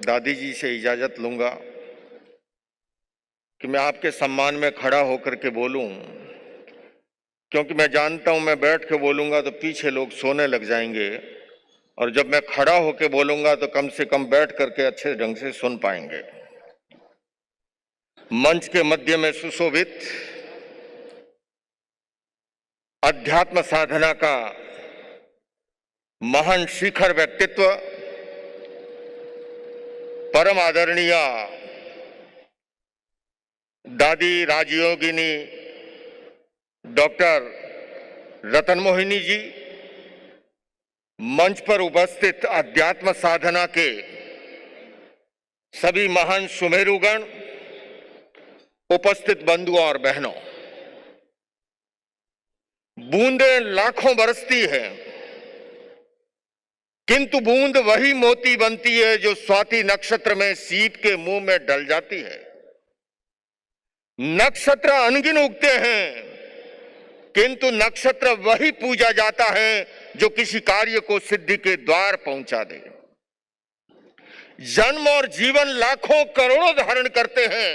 दादी जी से इजाजत लूंगा कि मैं आपके सम्मान में खड़ा होकर के बोलूं, क्योंकि मैं जानता हूं मैं बैठ के बोलूंगा तो पीछे लोग सोने लग जाएंगे और जब मैं खड़ा होकर बोलूंगा तो कम से कम बैठ करके अच्छे ढंग से सुन पाएंगे। मंच के मध्य में सुशोभित अध्यात्म साधना का महान शिखर व्यक्तित्व परम आदरणीय दादी राजयोगिनी डॉक्टर रतन मोहिनी जी, मंच पर उपस्थित अध्यात्म साधना के सभी महान सुमेरुगण, उपस्थित बंधुओं और बहनों, बूंदें लाखों बरसती है किंतु बूंद वही मोती बनती है जो स्वाति नक्षत्र में सीप के मुंह में डल जाती है। नक्षत्र अनगिन उगते हैं किंतु नक्षत्र वही पूजा जाता है जो किसी कार्य को सिद्धि के द्वार पहुंचा दे। जन्म और जीवन लाखों करोड़ों धारण करते हैं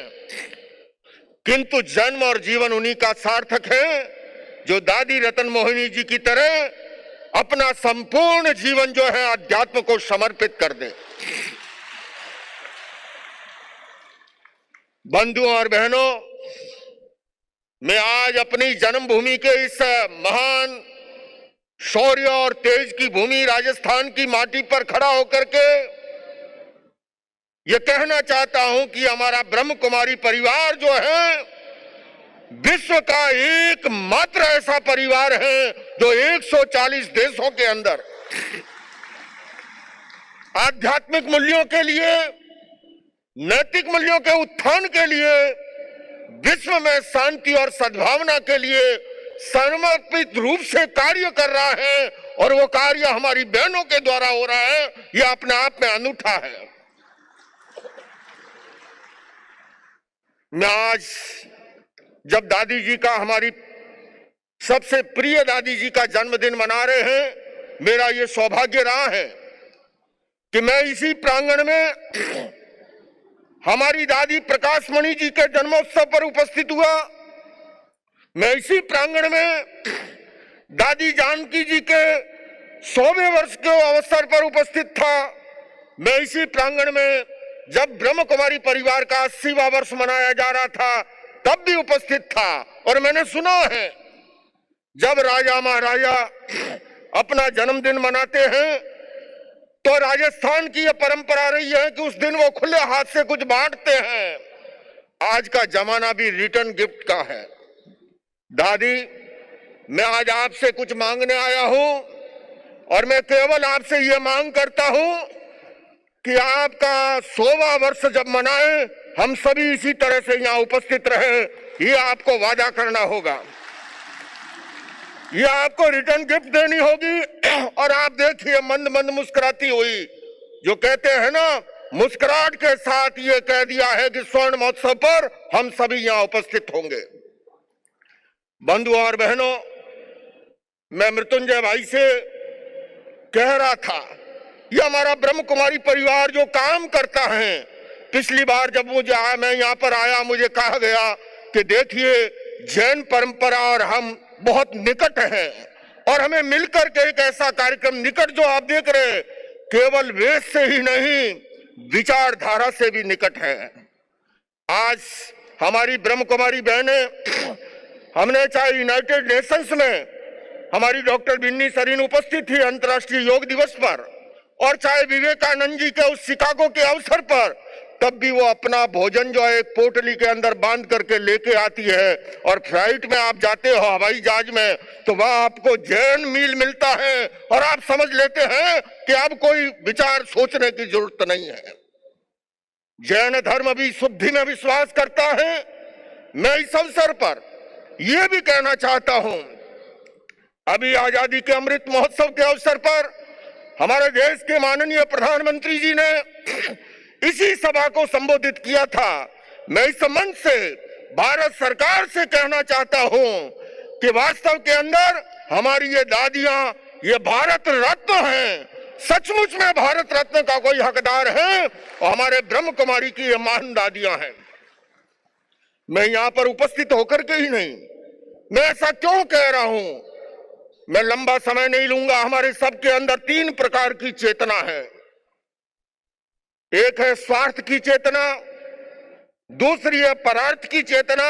किंतु जन्म और जीवन उन्हीं का सार्थक है जो दादी रतन मोहिनी जी की तरह अपना संपूर्ण जीवन जो है अध्यात्म को समर्पित कर दे। बंधुओं और बहनों, मैं आज अपनी जन्मभूमि के इस महान शौर्य और तेज की भूमि राजस्थान की माटी पर खड़ा होकर के ये कहना चाहता हूं कि हमारा ब्रह्म कुमारी परिवार जो है विश्व का एकमात्र ऐसा परिवार है जो 140 देशों के अंदर आध्यात्मिक मूल्यों के लिए, नैतिक मूल्यों के उत्थान के लिए, विश्व में शांति और सद्भावना के लिए समर्पित रूप से कार्य कर रहा है और वो कार्य हमारी बहनों के द्वारा हो रहा है। यह अपने आप में अनूठा है। मैं आज जब दादी जी का, हमारी सबसे प्रिय दादी जी का जन्मदिन मना रहे हैं, मेरा ये सौभाग्य रहा है कि मैं इसी प्रांगण में हमारी दादी प्रकाशमणि जी के जन्मोत्सव पर उपस्थित हुआ। मैं इसी प्रांगण में दादी जानकी जी के 100वें वर्ष के अवसर पर उपस्थित था। मैं इसी प्रांगण में जब ब्रह्म कुमारी परिवार का 80वां वर्ष मनाया जा रहा था तब भी उपस्थित था और मैंने सुना है जब राजा महाराजा अपना जन्मदिन मनाते हैं तो राजस्थान की यह परंपरा रही है कि उस दिन वो खुले हाथ से कुछ बांटते हैं। आज का जमाना भी रिटर्न गिफ्ट का है। दादी, मैं आज आपसे कुछ मांगने आया हूं और मैं केवल आपसे यह मांग करता हूं कि आपका 100वां वर्ष जब मनाएं हम सभी इसी तरह से यहां उपस्थित रहे। ये आपको वादा करना होगा, ये आपको रिटर्न गिफ्ट देनी होगी। और आप देखिए मंद मंद मुस्कुराती हुई, जो कहते हैं ना, मुस्कुराहट के साथ ये कह दिया है कि स्वर्ण महोत्सव पर हम सभी यहां उपस्थित होंगे। बंधुओं और बहनों, मैं मृत्युंजय भाई से कह रहा था, ये हमारा ब्रह्म कुमारी परिवार जो काम करता है, पिछली बार जब मैं यहाँ पर आया मुझे कहा गया कि देखिए जैन परंपरा और हम बहुत निकट हैं और हमें मिलकर के एक ऐसा कार्यक्रम, निकट जो आप देख रहे हैं केवल वेद से ही नहीं विचारधारा से भी निकट है। आज हमारी ब्रह्म कुमारी बहनें, हमने चाहे यूनाइटेड नेशंस में हमारी डॉक्टर बिन्नी सरीन उपस्थित थी अंतर्राष्ट्रीय योग दिवस पर, और चाहे विवेकानंद जी के उस शिकागो के अवसर पर, तब भी वो अपना भोजन जो है एक पोटली के अंदर बांध करके लेके आती है और फ्लाइट में आप जाते हो हवाई जहाज में तो वह आपको जैन मील मिलता है और आप समझ लेते हैं कि अब कोई विचार सोचने की जरूरत नहीं है। जैन धर्म भी शुद्धि में विश्वास करता है। मैं इस अवसर पर यह भी कहना चाहता हूं, अभी आजादी के अमृत महोत्सव के अवसर पर हमारे देश के माननीय प्रधानमंत्री जी ने इसी सभा को संबोधित किया था। मैं इस मंच से भारत सरकार से कहना चाहता हूं कि वास्तव के अंदर हमारी ये दादियां ये भारत रत्न हैं सचमुच में भारत रत्न का कोई हकदार है और हमारे ब्रह्म कुमारी की ये महान दादियां हैं। मैं यहां पर उपस्थित होकर के ही नहीं, मैं ऐसा क्यों कह रहा हूं, मैं लंबा समय नहीं लूंगा। हमारे सबके अंदर 3 प्रकार की चेतना है। एक है स्वार्थ की चेतना, दूसरी है परार्थ की चेतना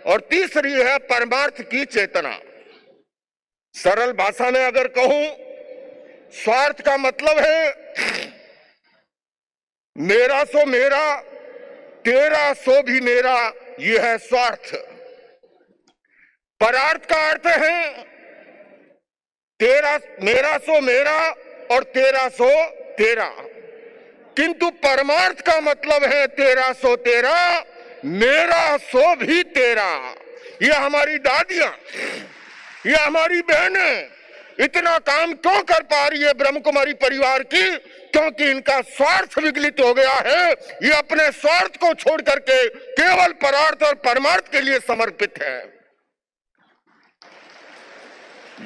और तीसरी है परमार्थ की चेतना। सरल भाषा में अगर कहूं, स्वार्थ का मतलब है मेरा सो मेरा, तेरा सो भी मेरा, यह है स्वार्थ। परार्थ का अर्थ है तेरा, मेरा सो मेरा और तेरा सो तेरा। किंतु परमार्थ का मतलब है तेरा सो तेरा, मेरा सो भी तेरा। ये हमारी दादियां, ये हमारी बहनें इतना काम क्यों कर पा रही है ब्रह्म कुमारी परिवार की? क्योंकि इनका स्वार्थ विगलित हो गया है। ये अपने स्वार्थ को छोड़ करके केवल परार्थ और परमार्थ के लिए समर्पित है।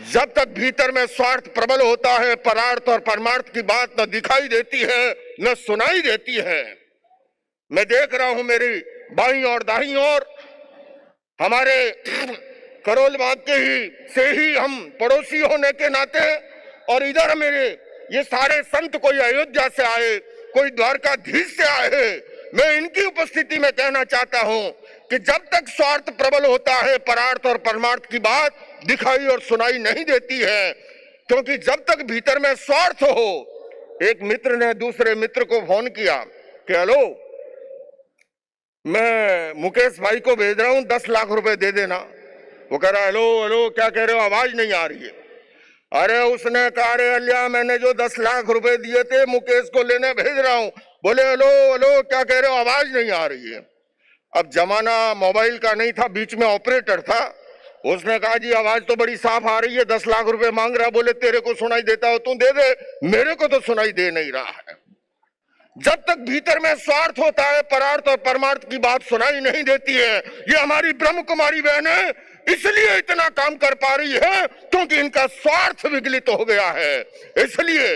जब तक भीतर में स्वार्थ प्रबल होता है, परार्थ और परमार्थ की बात न दिखाई देती है न सुनाई देती है। मैं देख रहा हूं मेरी बाईं और दाईं ओर, हमारे करोल बाग के से ही हम पड़ोसी होने के नाते, और इधर मेरे ये सारे संत कोई अयोध्या से आए, कोई द्वारकाधीश से आए। मैं इनकी उपस्थिति में कहना चाहता हूं कि जब तक स्वार्थ प्रबल होता है, परार्थ और परमार्थ की बात दिखाई और सुनाई नहीं देती है। क्योंकि जब तक भीतर में स्वार्थ हो, एक मित्र ने दूसरे मित्र को फोन किया कि हेलो, मैं मुकेश भाई को भेज रहा हूं, 10 लाख रुपए दे देना। वो कह रहा हेलो हेलो क्या कह रहे हो, आवाज नहीं आ रही है। अरे उसने कहा अरे अलिया, मैंने जो 10 लाख रुपए दिए थे मुकेश को लेने भेज रहा हूं। बोले हेलो हेलो क्या कह रहे हो, आवाज नहीं आ रही है। अब जमाना मोबाइल का नहीं था, बीच में ऑपरेटर था। उसने कहा जी आवाज तो बड़ी साफ आ रही है, 10 लाख रुपए मांग रहा। बोले तेरे को सुनाई देता हो तू दे दे, मेरे को तो सुनाई दे नहीं रहा है। जब तक भीतर में स्वार्थ होता है, परार्थ और परमार्थ की बात सुनाई नहीं देती है। ये हमारी ब्रह्म कुमारी बहनें इसलिए इतना काम कर पा रही है क्योंकि इनका स्वार्थ विगलित हो गया है। इसलिए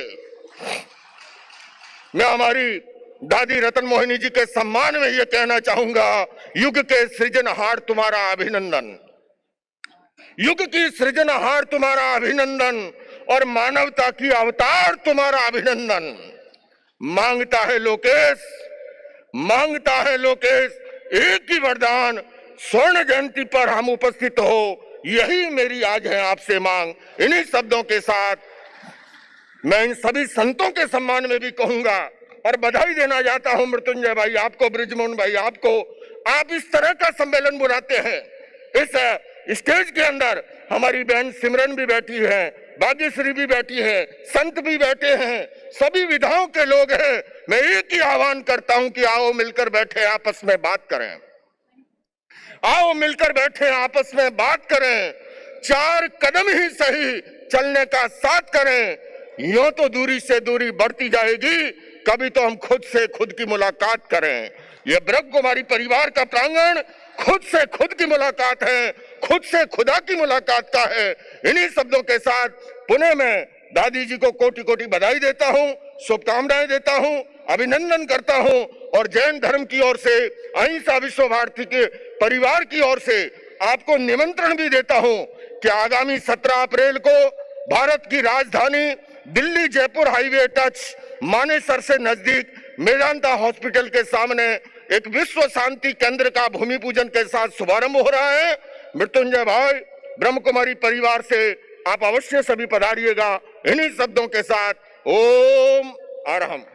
मैं हमारी दादी रतन मोहिनी जी के सम्मान में यह कहना चाहूंगा, युग के सृजनहार तुम्हारा अभिनंदन, युग की सृजनहार तुम्हारा अभिनंदन और मानवता की अवतार तुम्हारा अभिनंदन। मांगता है लोकेश, मांगता है लोकेश एक ही वरदान, स्वर्ण जयंती पर हम उपस्थित हो, यही मेरी आज है आपसे मांग। इन्हीं शब्दों के साथ मैं इन सभी संतों के सम्मान में भी कहूंगा और बधाई देना चाहता हूं मृत्युंजय भाई आपको, ब्रिजमोहन भाई आपको। आप इस तरह का सम्मेलन बुलाते हैं। इस स्टेज के अंदर हमारी बहन सिमरन भी बैठी है, भाग्यश्री भी बैठी है, संत भी बैठे हैं, सभी विधाओं के लोग हैं। मैं एक ही आह्वान करता हूं कि आओ मिलकर बैठे आपस में बात करें, आओ मिलकर बैठे आपस में बात करें। 4 कदम ही सही चलने का साथ करें। यूं तो दूरी से दूरी बढ़ती जाएगी, कभी तो हम खुद से खुद की मुलाकात करें। ये ब्रह्म कुमारी परिवार का प्रांगण खुद से खुद की मुलाकात है, खुद से खुदा की मुलाकात का है। इन्हीं शब्दों के साथ पुणे में दादी जी को कोटि कोटि बधाई देता हूं, शुभकामनाएं देता हूं, अभिनंदन करता हूं और जैन धर्म की ओर से, अहिंसा विश्व भारती के परिवार की ओर से आपको निमंत्रण भी देता हूं कि आगामी 17 अप्रैल को भारत की राजधानी दिल्ली जयपुर हाईवे टच मानेसर से नजदीक मेदांता हॉस्पिटल के सामने एक विश्व शांति केंद्र का भूमि पूजन के साथ शुभारंभ हो रहा है। मृत्युंजय भाई ब्रह्म कुमारी परिवार से आप अवश्य सभी पधारिएगा। इन्हीं शब्दों के साथ ओम अरहम।